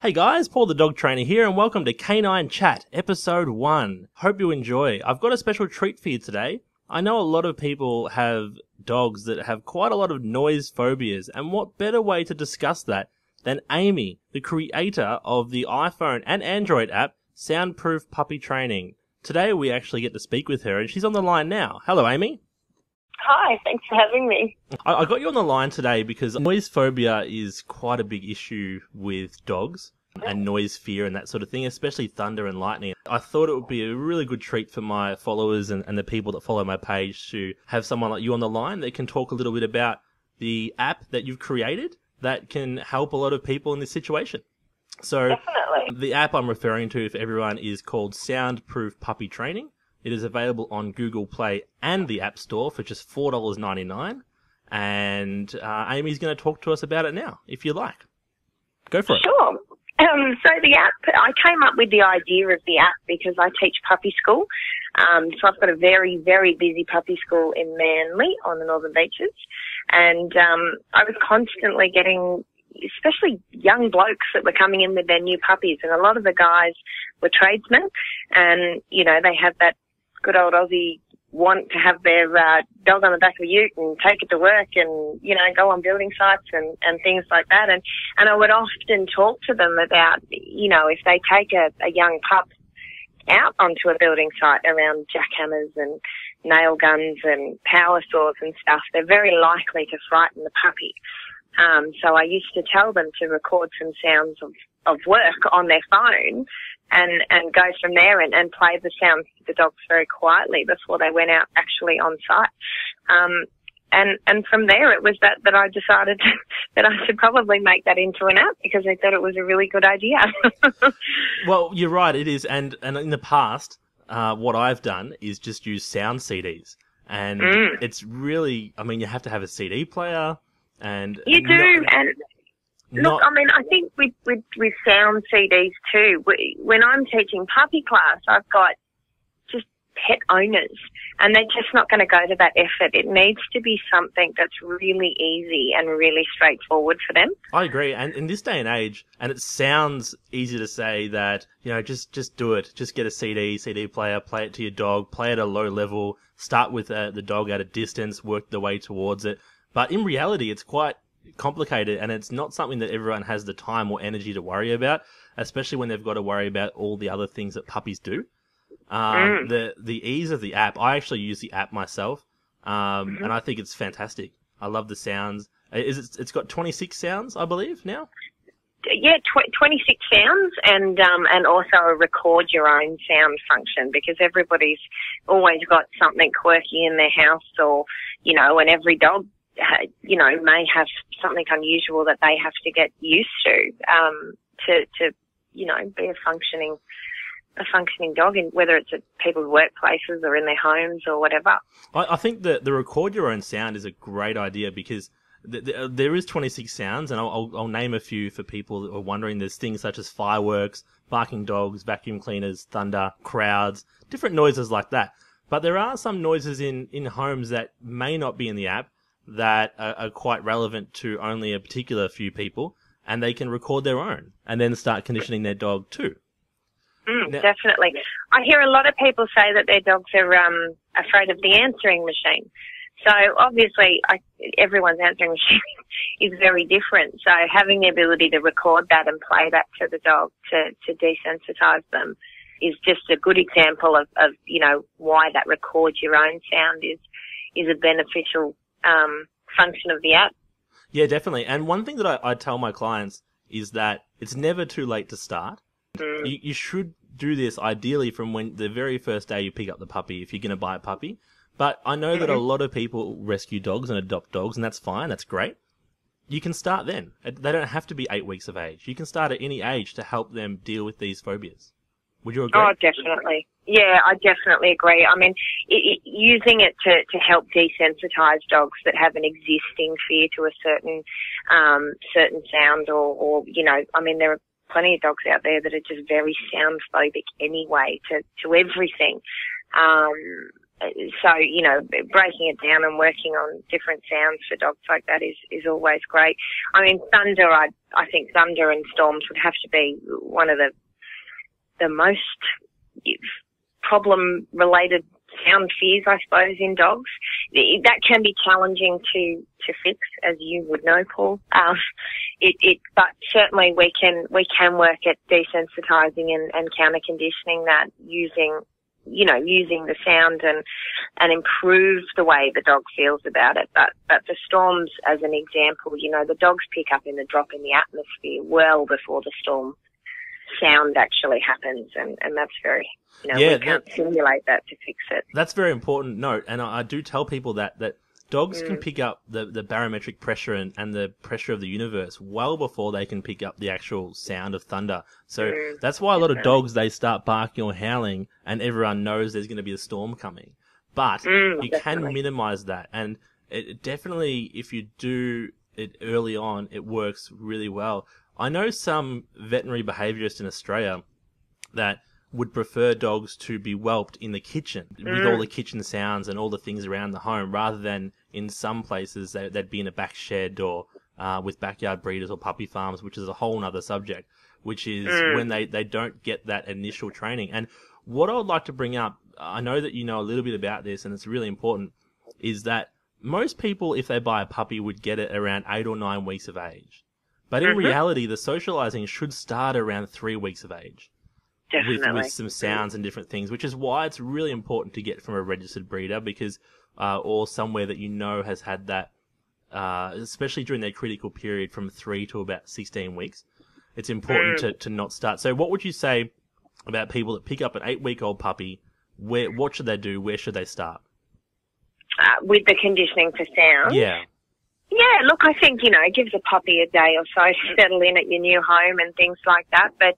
Hey guys, Paul the Dog Trainer here and welcome to Canine Chat, Episode 1. Hope you enjoy. I've got a special treat for you today. I know a lot of people have dogs that have quite a lot of noise phobias, and what better way to discuss that than Amy, the creator of the iPhone and Android app, Soundproof Puppy Training. Today we actually get to speak with her and she's on the line now. Hello Amy. Hi, thanks for having me. I got you on the line today because noise phobia is quite a big issue with dogs and noise fear and that sort of thing, especially thunder and lightning. I thought it would be a really good treat for my followers and the people that follow my page to have someone like you on the line that can talk a little bit about the app that you've created that can help a lot of people in this situation. So Definitely. The app I'm referring to for everyone is called Soundproof Puppy Training. It is available on Google Play and the App Store for just $4.99. And Amy's going to talk to us about it now, if you like. Go for it. Sure. So the app, I came up with the idea of the app because I teach puppy school. So I've got a very, very busy puppy school in Manly on the Northern Beaches. And I was constantly getting, especially young blokes that were coming in with their new puppies. And a lot of the guys were tradesmen. And, you know, they have that good old Aussie want to have their dog on the back of a ute and take it to work and, you know, go on building sites and things like that. And I would often talk to them about, you know, if they take a young pup out onto a building site around jackhammers and nail guns and power saws and stuff, they're very likely to frighten the puppy. So I used to tell them to record some sounds of work on their phone and go from there and play the sounds to the dogs very quietly before they went out actually on site. And from there it was that I decided that I should probably make that into an app because I thought it was a really good idea. Well, you're right, it is. And in the past, what I've done is just use sound CDs. And it's really, I mean, you have to have a CD player and... You do, Look, I mean, I think with sound CDs too, when I'm teaching puppy class, I've got just pet owners and they're just not going to go to that effort. It needs to be something that's really easy and really straightforward for them. I agree. And in this day and age, and it sounds easy to say that, you know, just do it. Just get a CD player, play it to your dog, play at a low level, start with the dog at a distance, work the way towards it. But in reality, it's quite complicated and it's not something that everyone has the time or energy to worry about, especially when they've got to worry about all the other things that puppies do. The ease of the app, I actually use the app myself, and I think it's fantastic. I love the sounds. It's got 26 sounds, I believe, now? Yeah, 26 sounds and also a record your own sound function because everybody's always got something quirky in their house or, you know, and every dog you know, may have something unusual that they have to get used to, you know, be a functioning dog, in whether it's at people's workplaces or in their homes or whatever. I think that the record your own sound is a great idea because there is 26 sounds, and I'll name a few for people that are wondering. There's things such as fireworks, barking dogs, vacuum cleaners, thunder, crowds, different noises like that. But there are some noises in homes that may not be in the app that are quite relevant to only a particular few people, and they can record their own and then start conditioning their dog too. Now, definitely. I hear a lot of people say that their dogs are afraid of the answering machine. So obviously everyone's answering machine is very different. So having the ability to record that and play that to the dog to desensitize them is just a good example of, you know, why that record your own sound is a beneficial function of the app. Yeah, definitely. And one thing that I tell my clients is that it's never too late to start. You should do this ideally from when the very first day you pick up the puppy, if you're going to buy a puppy. But I know that a lot of people rescue dogs and adopt dogs, and that's fine. That's great. You can start then. They don't have to be 8 weeks of age. You can start at any age to help them deal with these phobias. Would you agree? Oh, definitely. Yeah, I definitely agree. I mean, using it to help desensitize dogs that have an existing fear to a certain sound or, you know, I mean, there are plenty of dogs out there that are just very sound phobic anyway to everything. So, breaking it down and working on different sounds for dogs like that is always great. I mean, thunder, I think thunder and storms would have to be one of the most problem-related sound fears, I suppose, in dogs. That can be challenging to fix, as you would know, Paul. But certainly we can work at desensitizing and counter conditioning that using the sound and improve the way the dog feels about it. But for storms, as an example, the dogs pick up in the drop in the atmosphere well before the storm sound actually happens, and that's very, we can't simulate that to fix it. That's very important note, and I do tell people that dogs can pick up the barometric pressure and the pressure of the universe well before they can pick up the actual sound of thunder. So that's why a lot of dogs, they start barking or howling and everyone knows there's going to be a storm coming. But you can minimize that, and it definitely, if you do it early on, it works really well. I know some veterinary behaviourists in Australia that would prefer dogs to be whelped in the kitchen with all the kitchen sounds and all the things around the home, rather than in some places they'd be in a back shed or with backyard breeders or puppy farms, which is a whole other subject, which is when they don't get that initial training. And what I would like to bring up, I know that you know a little bit about this and it's really important, is that most people, if they buy a puppy, would get it around 8 or 9 weeks of age. But in reality, the socializing should start around 3 weeks of age. Definitely. With some sounds and different things, which is why it's really important to get from a registered breeder, because or somewhere that has had that, especially during their critical period from 3 to about 16 weeks. It's important to not start. So what would you say about people that pick up an 8-week-old puppy? What should they do? Where should they start? With the conditioning for sound? Yeah. Yeah, look, I think, it gives a puppy a day or so to settle in at your new home and things like that. But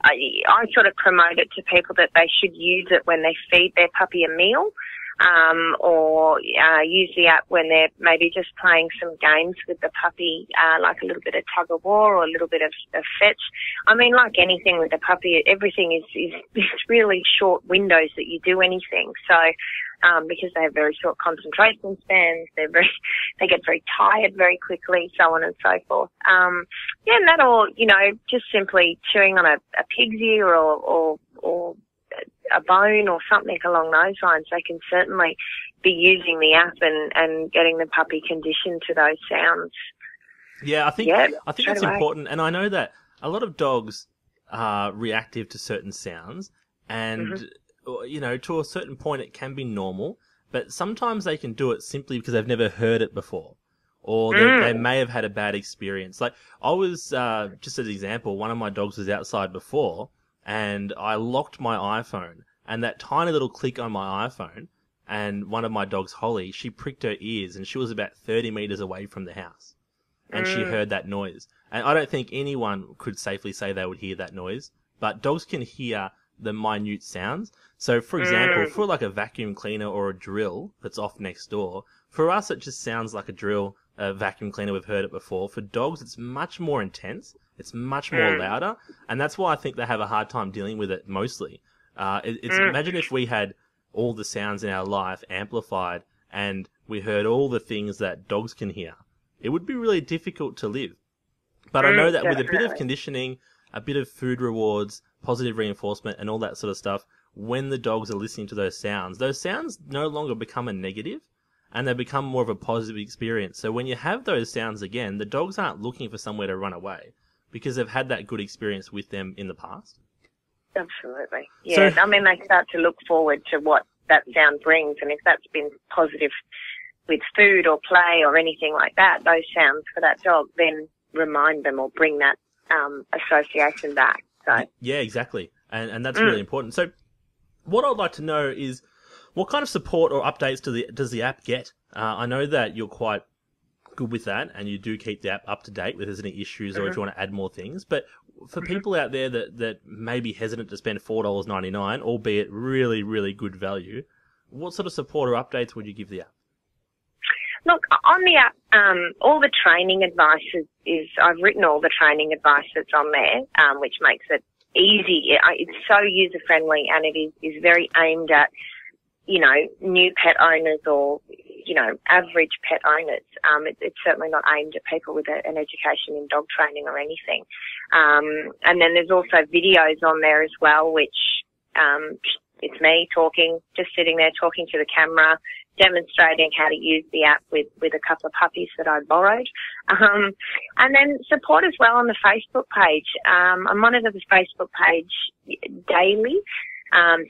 I sort of promote it to people that they should use it when they feed their puppy a meal, or use the app when they're maybe just playing some games with the puppy, like a little bit of tug of war or a little bit of fetch. I mean, like anything with the puppy, everything is really short windows that you do anything. So, because they have very short concentration spans, they get very tired very quickly, so on and so forth. And that all, just simply chewing on a pig's ear or a bone or something along those lines, they can certainly be using the app and getting the puppy conditioned to those sounds. Yeah, I think that's important. And I know that a lot of dogs are reactive to certain sounds, and to a certain point it can be normal, but sometimes they can do it simply because they've never heard it before, or they may have had a bad experience. Like, I was, just as an example, one of my dogs was outside before, and I locked my iPhone, and that tiny little click on my iPhone, and one of my dogs, Holly, she pricked her ears, and she was about 30 meters away from the house, and she heard that noise. And I don't think anyone could safely say they would hear that noise, but dogs can hear the minute sounds. So, for example, for like a vacuum cleaner or a drill that's off next door, for us it just sounds like a drill, a vacuum cleaner, we've heard it before. For dogs, it's much more intense, it's much more louder, and that's why I think they have a hard time dealing with it mostly. Imagine if we had all the sounds in our life amplified and we heard all the things that dogs can hear. It would be really difficult to live. But I know that with a bit of conditioning, a bit of food rewards, positive reinforcement, and all that sort of stuff, when the dogs are listening to those sounds no longer become a negative, and they become more of a positive experience. So when you have those sounds again, the dogs aren't looking for somewhere to run away, because they've had that good experience with them in the past. Absolutely. Yeah, so, they start to look forward to what that sound brings, and if that's been positive with food or play or anything like that, those sounds for that dog then remind them or bring that association back. So. Yeah, exactly. And that's really important. So what I'd like to know is, what kind of support or updates does the app get? I know that you're quite good with that, and you do keep the app up to date if there's any issues or if you want to add more things. But for people out there that may be hesitant to spend $4.99, albeit really, really good value, what sort of support or updates would you give the app? Look, on the app, all the training advice I've written all the training advice that's on there, which makes it easy. It's so user-friendly, and it is very aimed at you know, new pet owners or, you know, average pet owners. It's certainly not aimed at people with an education in dog training or anything. And then there's also videos on there as well, which it's me talking, just sitting there talking to the camera, demonstrating how to use the app with a couple of puppies that I borrowed. And then support as well on the Facebook page. I monitor the Facebook page daily.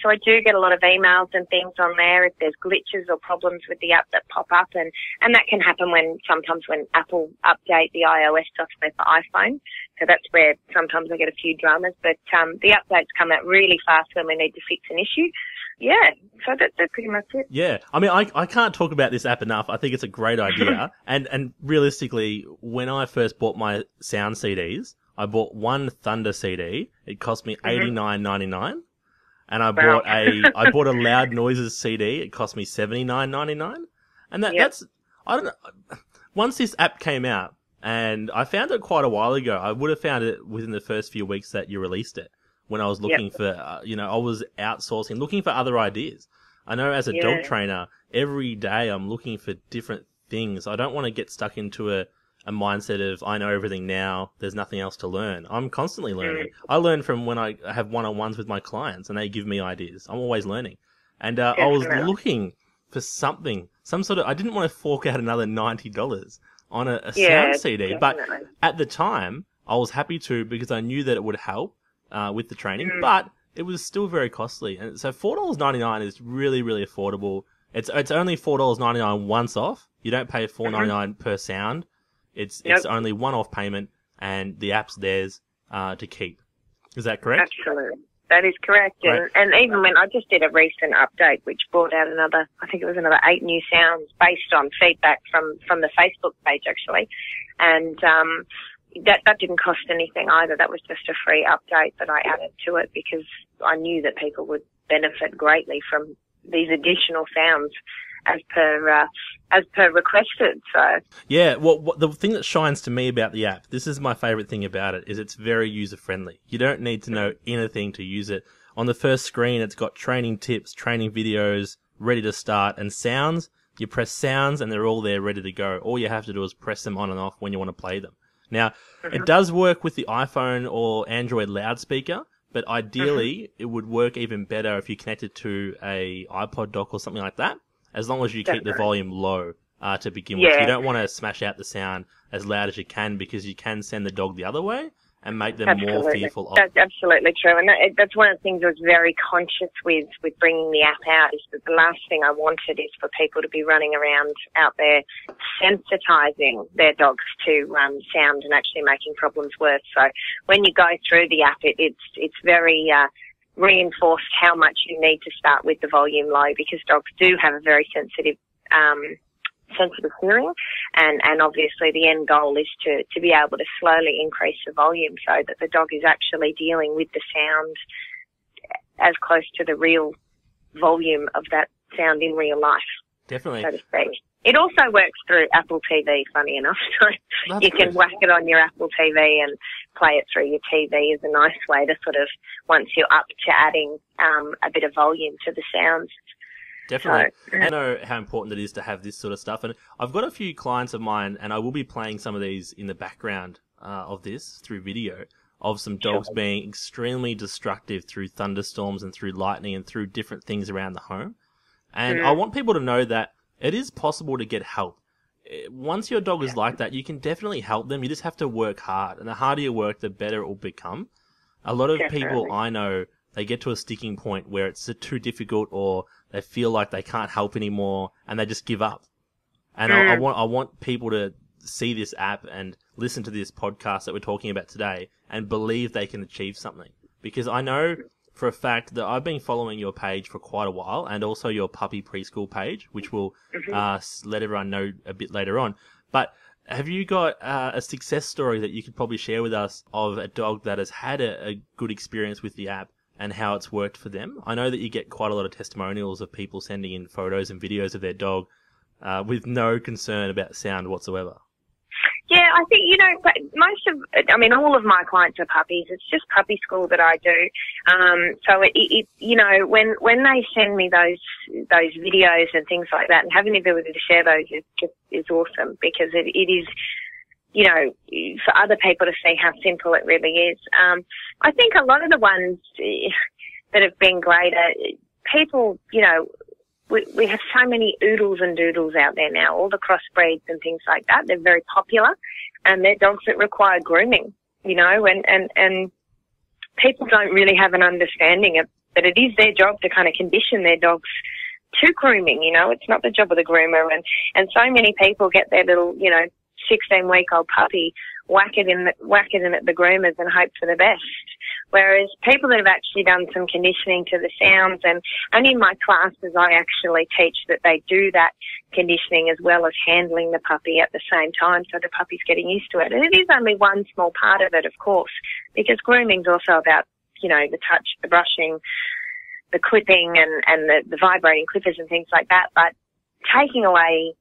So I do get a lot of emails and things on there if there's glitches or problems with the app that pop up, and that can happen sometimes when Apple update the iOS software for iPhone. So that's where sometimes I get a few dramas, but the updates come out really fast when we need to fix an issue. Yeah, so that's pretty much it. Yeah, I mean, I can't talk about this app enough. I think it's a great idea. and realistically, when I first bought my sound CDs, I bought one Thunder CD. It cost me $89.99. And I bought a Loud Noises CD. It cost me $79.99. And that's, I don't know. Once this app came out, and I found it quite a while ago, I would have found it within the first few weeks that you released it. When I was looking for, I was outsourcing, looking for other ideas. I know as a dog trainer, every day I'm looking for different things. I don't want to get stuck into a mindset of, I know everything now, there's nothing else to learn. I'm constantly learning. I learn from when I have one-on-ones with my clients and they give me ideas. I'm always learning. And I was looking for something, some sort of, I didn't want to fork out another $90 on a sound CD. But at the time, I was happy to because I knew that it would help with the training, but it was still very costly. And so $4.99 is really, really affordable. It's only $4.99 once off. You don't pay $4.99 per sound. It's only one-off payment, and the app's theirs to keep. Is that correct? Absolutely. That is correct. Right. And even when I just did a recent update, which brought out another 8 new sounds based on feedback from the Facebook page, actually. And that didn't cost anything either. That was just a free update that I added to it because I knew that people would benefit greatly from these additional sounds as per requested. So yeah, well, the thing that shines to me about the app, this is my favorite thing about it, is it's very user friendly. You don't need to know anything to use it. On the first screen, it's got training tips, training videos, ready to start, and sounds. You press sounds, and they're all there, ready to go. All you have to do is press them on and off when you want to play them. Now, it does work with the iPhone or Android loudspeaker, but ideally, it would work even better if you connected to a iPod dock or something like that. As long as you keep the volume low to begin with. You don't want to smash out the sound as loud as you can because you can send the dog the other way and make them more fearful of. That's absolutely true. And that's one of the things I was very conscious with bringing the app out, is that the last thing I wanted is for people to be running around out there sensitizing their dogs to sound and actually making problems worse. So when you go through the app, it's very reinforced how much you need to start with the volume low, because dogs do have a very sensitive hearing, and obviously the end goal is to be able to slowly increase the volume so that the dog is actually dealing with the sound as close to the real volume of that sound in real life. Definitely. So to speak. It also works through Apple TV, funny enough. So you can whack it on your Apple TV and play it through your TV is a nice way to sort of, once you're up to adding a bit of volume to the sounds. Definitely. So, I know how important it is to have this sort of stuff. And I've got a few clients of mine, and I will be playing some of these in the background of this through video, of some dogs being extremely destructive through thunderstorms and through lightning and through different things around the home. And I want people to know that it is possible to get help. Once your dog is like that, you can definitely help them. You just have to work hard. And the harder you work, the better it will become. A lot of people I know, they get to a sticking point where it's too difficult, or they feel like they can't help anymore and they just give up. And I want people to see this app and listen to this podcast that we're talking about today and believe they can achieve something. Because I know for a fact that I've been following your page for quite a while, and also your puppy preschool page, which we'll let everyone know a bit later on. But have you got a success story that you could probably share with us of a dog that has had a good experience with the app and how it's worked for them? I know that you get quite a lot of testimonials of people sending in photos and videos of their dog with no concern about sound whatsoever. Yeah, I think, but all of my clients are puppies. It's just puppy school that I do. So when they send me those videos and things like that, and having the ability to share those is awesome, because it is, for other people to see how simple it really is. I think a lot of the ones that have been great are people, we have so many oodles and doodles out there now, all the crossbreeds and things like that. They're very popular, and they're dogs that require grooming, and people don't really have an understanding of that it is their job to kind of condition their dogs to grooming. It's not the job of the groomer, and so many people get their little, 16-week-old puppy, whack it in at the groomers and hope for the best. Whereas people that have actually done some conditioning to the sounds, and in my classes I actually teach that they do that conditioning as well as handling the puppy at the same time, so the puppy's getting used to it. And it is only one small part of it, of course, because grooming's also about, the touch, the brushing, the clipping and the vibrating clippers and things like that. But taking away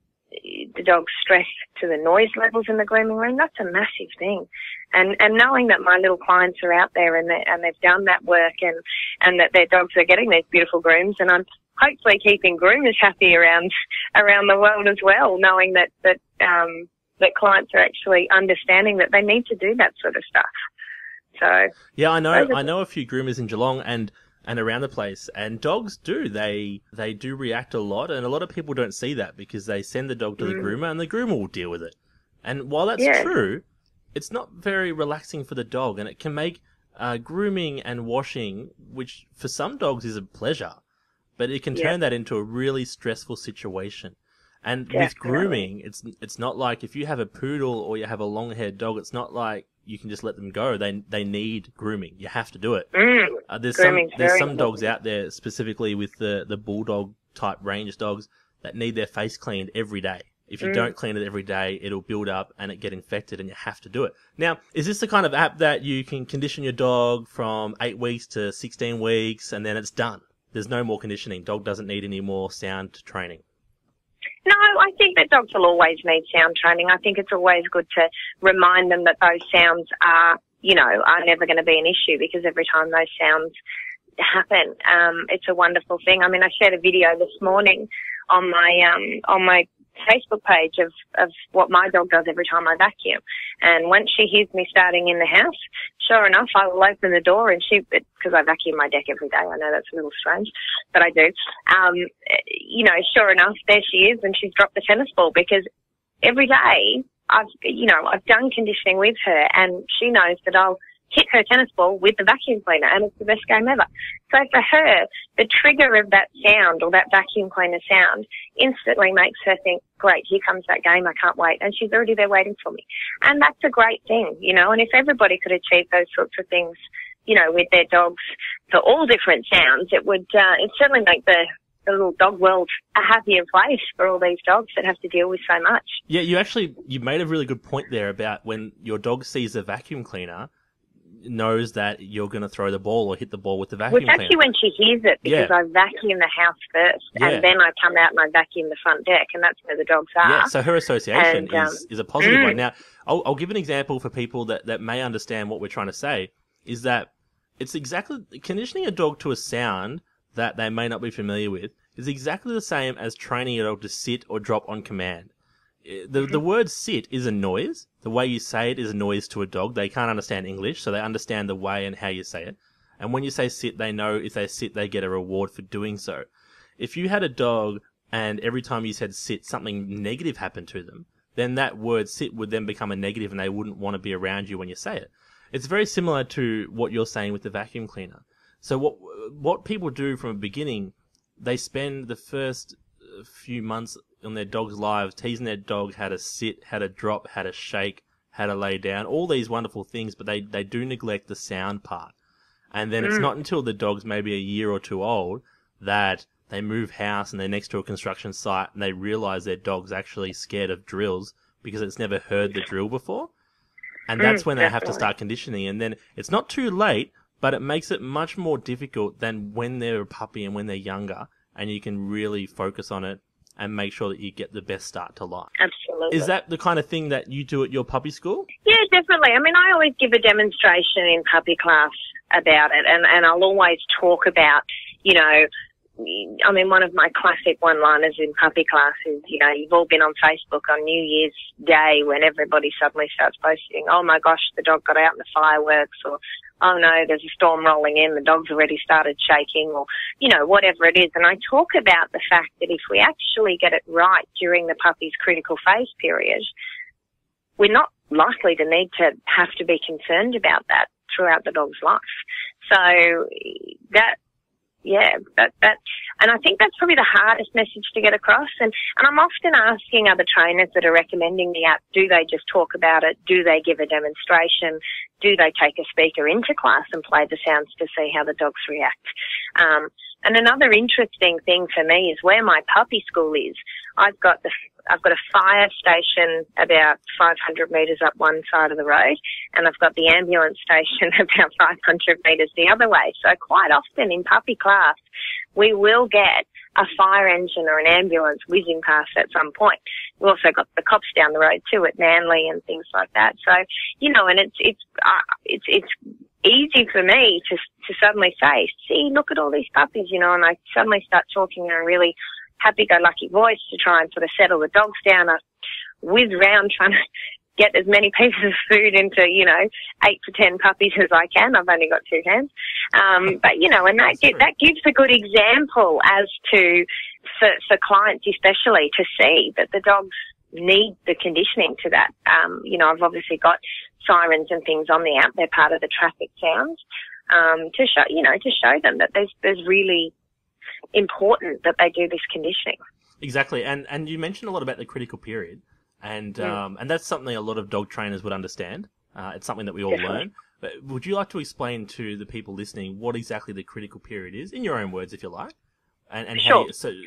the dog's stress to the noise levels in the grooming room, that's a massive thing. And knowing that my little clients are out there and they've done that work and that their dogs are getting these beautiful grooms, and I'm hopefully keeping groomers happy around the world as well, knowing that clients are actually understanding that they need to do that sort of stuff. So yeah, I know a few groomers in Geelong and around the place, and dogs do. They do react a lot, and a lot of people don't see that because they send the dog to the groomer and the groomer will deal with it. And while that's true, it's not very relaxing for the dog, and it can make grooming and washing, which for some dogs is a pleasure, but it can turn that into a really stressful situation. And with grooming, it's not like if you have a poodle or you have a long-haired dog, it's not like you can just let them go. They need grooming. You have to do it. There's some dogs out there, specifically with the bulldog type range dogs, that need their face cleaned every day. If you don't clean it every day, it'll build up and it get infected, and you have to do it. Now, is this the kind of app that you can condition your dog from 8 weeks to 16 weeks and then it's done? There's no more conditioning. Dog doesn't need any more sound training. No, I think that dogs will always need sound training. I think it's always good to remind them that those sounds are never going to be an issue, because every time those sounds happen, it's a wonderful thing. I mean, I shared a video this morning on my Facebook page of what my dog does every time I vacuum. And once she hears me starting in the house, sure enough, I will open the door and because I vacuum my deck every day. I know that's a little strange, but I do. Sure enough, there she is, and she's dropped the tennis ball, because every day I've done conditioning with her, and she knows that I'll hit her tennis ball with the vacuum cleaner, and it's the best game ever. So for her, the trigger of that sound, or that vacuum cleaner sound, instantly makes her think, great, here comes that game, I can't wait. And she's already there waiting for me. And that's a great thing, and if everybody could achieve those sorts of things, with their dogs for all different sounds, it would, it certainly make the little dog world a happier place for all these dogs that have to deal with so much. Yeah, you made a really good point there about when your dog sees a vacuum cleaner, knows that you're going to throw the ball or hit the ball with the vacuum cleaner. Well, it's actually when she hears it, because I vacuum the house first, and then I come out and I vacuum the front deck, and that's where the dogs are. Yeah, so her association is a positive one. Now, I'll give an example for people that may understand what we're trying to say, is that it's exactly, conditioning a dog to a sound that they may not be familiar with is exactly the same as training a dog to sit or drop on command. The word sit is a noise. The way you say it is a noise to a dog. They can't understand English, so they understand the way and how you say it. And when you say sit, they know if they sit, they get a reward for doing so. If you had a dog and every time you said sit, something negative happened to them, then that word sit would then become a negative and they wouldn't want to be around you when you say it. It's very similar to what you're saying with the vacuum cleaner. So what people do from the beginning, they spend the first few months on their dog's lives teasing their dog how to sit, how to drop, how to shake, how to lay down, all these wonderful things, but they do neglect the sound part. And then it's not until the dog's maybe a year or two old that they move house and they're next to a construction site and they realize their dog's actually scared of drills because it's never heard the drill before. And that's when they have to start conditioning. And then it's not too late, but it makes it much more difficult than when they're a puppy and when they're younger, and you can really focus on it and make sure that you get the best start to life. Absolutely. Is that the kind of thing that you do at your puppy school? Yeah, definitely. I mean, I always give a demonstration in puppy class about it, and I'll always talk about, you know, I mean, one of my classic one-liners in puppy class is, you know, you've all been on Facebook on New Year's Day when everybody suddenly starts posting, oh my gosh, the dog got out in the fireworks, or, oh no, there's a storm rolling in, the dog's already started shaking, or, you know, whatever it is. And I talk about the fact that if we actually get it right during the puppy's critical phase period, we're not likely to need to have to be concerned about that throughout the dog's life. So and I think that's probably the hardest message to get across. And I'm often asking other trainers that are recommending the app, do they just talk about it? Do they give a demonstration? Do they take a speaker into class and play the sounds to see how the dogs react? And another interesting thing for me is where my puppy school is. I've got a fire station about 500 metres up one side of the road, and I've got the ambulance station about 500 metres the other way. So quite often in puppy class, we will get a fire engine or an ambulance whizzing past at some point. We've also got the cops down the road too at Manly and things like that. So, you know, and it's easy for me to suddenly say, see, look at all these puppies, you know, and I suddenly start talking in a really happy-go-lucky voice to try and sort of settle the dogs down. I whiz around trying to get as many pieces of food into, you know, 8 to 10 puppies as I can. I've only got 2 hands. But, you know, and that gives a good example as to, for clients especially, to see that the dogs need the conditioning to that. You know, I've obviously got sirens and things on the app. They're part of the traffic sounds, to show them that there's really important that they do this conditioning. Exactly. And you mentioned a lot about the critical period. And that's something a lot of dog trainers would understand. It's something that we all learn. But would you like to explain to the people listening what exactly the critical period is, in your own words, if you like, and sure.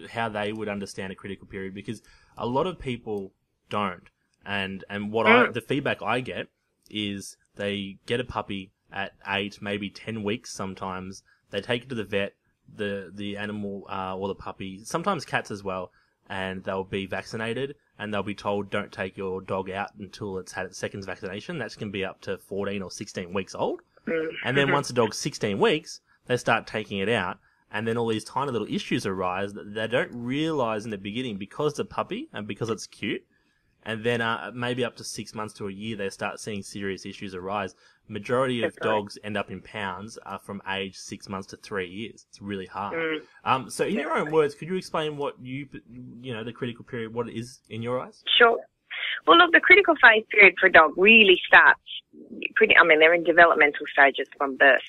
how they would understand a critical period? Because a lot of people don't. And what the feedback I get is they get a puppy at 8, maybe 10 weeks sometimes. They take it to the vet, the animal or the puppy, sometimes cats as well, and they'll be vaccinated, and they'll be told don't take your dog out until it's had its second vaccination. That can be up to 14 or 16 weeks old. And then once the dog's 16 weeks, they start taking it out, and then all these tiny little issues arise that they don't realise in the beginning because it's a puppy and because it's cute. And then maybe up to 6 months to a year, they start seeing serious issues arise. Majority of dogs end up in pounds from age 6 months to 3 years. It's really hard. So in your own words, could you explain what the critical period, what it is in your eyes? Sure. Well, look, the critical phase period for a dog really starts they're in developmental stages from birth.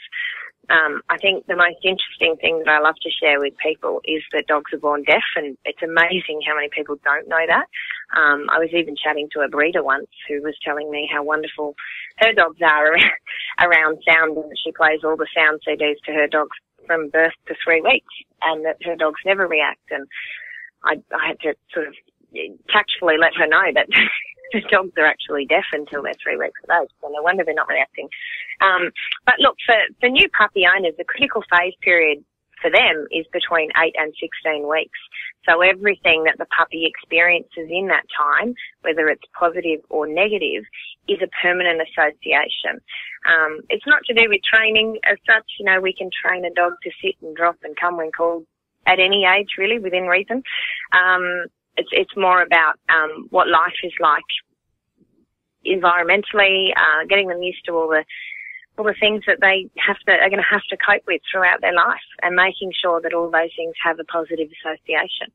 I think the most interesting thing that I love to share with people is that dogs are born deaf, and it's amazing how many people don't know that. I was even chatting to a breeder once who was telling me how wonderful her dogs are around sound, and that she plays all the sound CDs to her dogs from birth to 3 weeks, and that her dogs never react. And I had to sort of tactfully let her know that the dogs are actually deaf until they're 3 weeks of age, so no wonder they're not reacting. But look, for new puppy owners, the critical phase period for them is between 8 and 16 weeks. So everything that the puppy experiences in that time, whether it's positive or negative, is a permanent association. It's not to do with training as such. You know, we can train a dog to sit and drop and come when called at any age, really, within reason. It's more about what life is like environmentally, getting them used to all the things that are going to have to cope with throughout their life, and making sure that all those things have a positive association.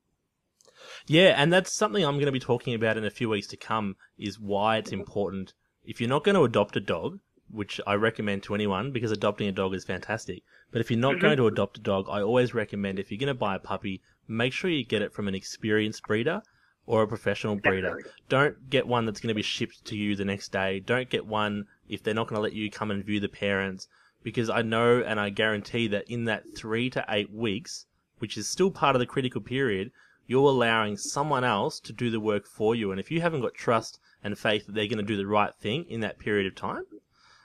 Yeah, and that's something I'm going to be talking about in a few weeks to come, is why it's important. If you're not going to adopt a dog, which I recommend to anyone because adopting a dog is fantastic, but if you're not going to adopt a dog, I always recommend, if you're going to buy a puppy, make sure you get it from an experienced breeder or a professional breeder. Definitely. Don't get one that's going to be shipped to you the next day. Don't get one if they're not going to let you come and view the parents, because I know and I guarantee that in that 3 to 8 weeks, which is still part of the critical period, you're allowing someone else to do the work for you. And if you haven't got trust and faith that they're going to do the right thing in that period of time,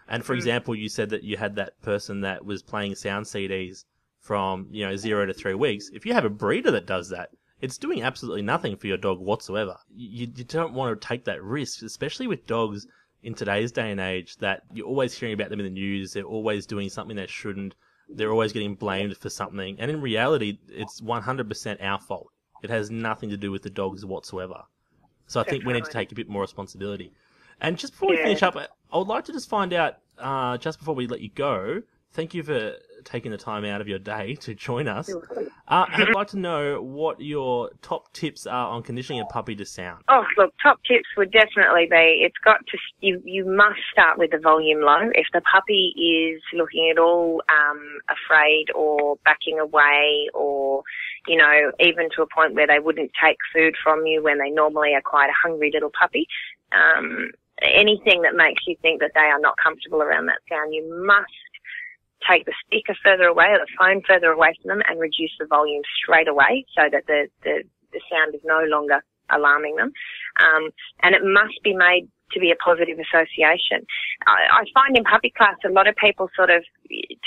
and for example, you said that you had that person that was playing sound CDs from 0 to 3 weeks. If you have a breeder that does that, it's doing absolutely nothing for your dog whatsoever. You don't want to take that risk, especially with dogs in today's day and age, that you're always hearing about them in the news. They're always doing something they shouldn't. They're always getting blamed for something. And in reality, it's 100% our fault. It has nothing to do with the dogs whatsoever. So I think we need to take a bit more responsibility. And just before we finish up, I would like to just find out, just before we let you go, thank you for taking the time out of your day to join us. I'd like to know what your top tips are on conditioning a puppy to sound. Oh, look, top tips would definitely be, you must start with the volume low. If the puppy is looking at all afraid or backing away, or, you know, even to a point where they wouldn't take food from you when they normally are quite a hungry little puppy, anything that makes you think that they are not comfortable around that sound, you must take the speaker further away or the phone further away from them and reduce the volume straight away so that the sound is no longer alarming them. And it must be made to be a positive association. I find in puppy class a lot of people sort of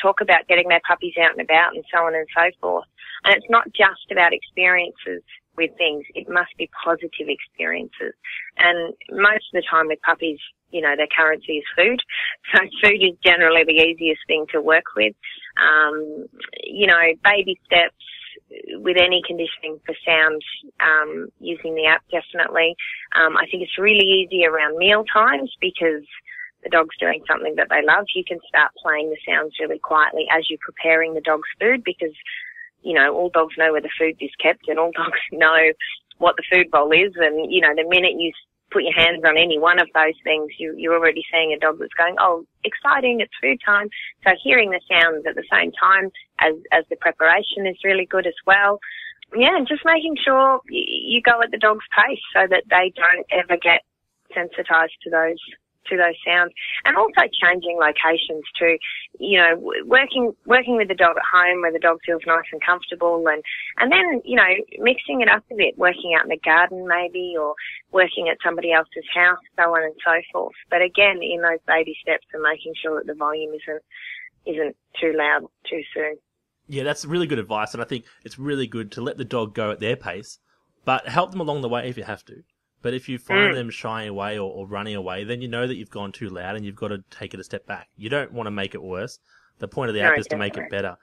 talk about getting their puppies out and about and so on and so forth. And it's not just about experiences with things. It must be positive experiences. And most of the time with puppies, you know, their currency is food. So food is generally the easiest thing to work with. You know, baby steps with any conditioning for sound, using the app definitely. I think it's really easy around meal times because the dog's doing something that they love. You can start playing the sounds really quietly as you're preparing the dog's food because, you know, all dogs know where the food is kept and all dogs know what the food bowl is. And, you know, the minute you put your hands on any one of those things, you're already seeing a dog that's going, oh, exciting, it's food time. So hearing the sounds at the same time as the preparation is really good as well. Yeah, and just making sure you go at the dog's pace so that they don't ever get sensitized to those sounds. And also changing locations too. You know, working with the dog at home where the dog feels nice and comfortable, and then, you know, mixing it up a bit, working out in the garden maybe, or working at somebody else's house, so on and so forth. But again, in those baby steps and making sure that the volume isn't too loud too soon. Yeah, that's really good advice, and I think it's really good to let the dog go at their pace, but help them along the way if you have to. But if you find them shying away or running away, then you know that you've gone too loud and you've got to take it a step back. You don't want to make it worse. The point of the app is to make it better.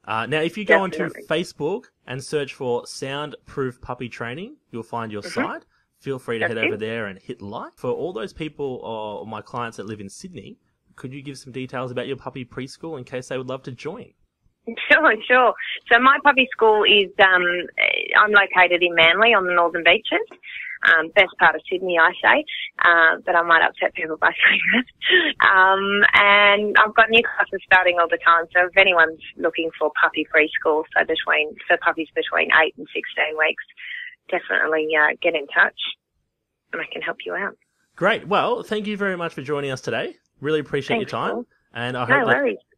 Now, if you go onto Facebook and search for Soundproof Puppy Training, you'll find your site. Feel free to head over there and hit like. For all those people or my clients that live in Sydney, could you give some details about your puppy preschool in case they would love to join? Sure. So my puppy school is, I'm located in Manly on the Northern Beaches. Best part of Sydney, I say, but I might upset people by saying that. And I've got new classes starting all the time, so if anyone's looking for puppy preschool, for puppies between 8 and 16 weeks, definitely get in touch and I can help you out. Great. Well, thank you very much for joining us today. Really appreciate your time. Paul. And I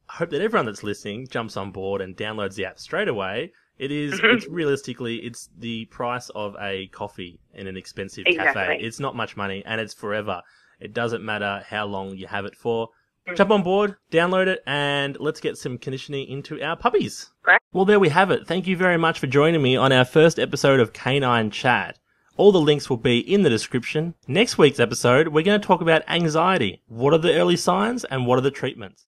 hope that everyone that's listening jumps on board and downloads the app straight away. It's realistically, it's the price of a coffee in an expensive cafe. It's not much money and it's forever. It doesn't matter how long you have it for. Jump on board, download it, and let's get some conditioning into our puppies. Right. Well, there we have it. Thank you very much for joining me on our first episode of Canine Chat. All the links will be in the description. Next week's episode, we're going to talk about anxiety. What are the early signs and what are the treatments?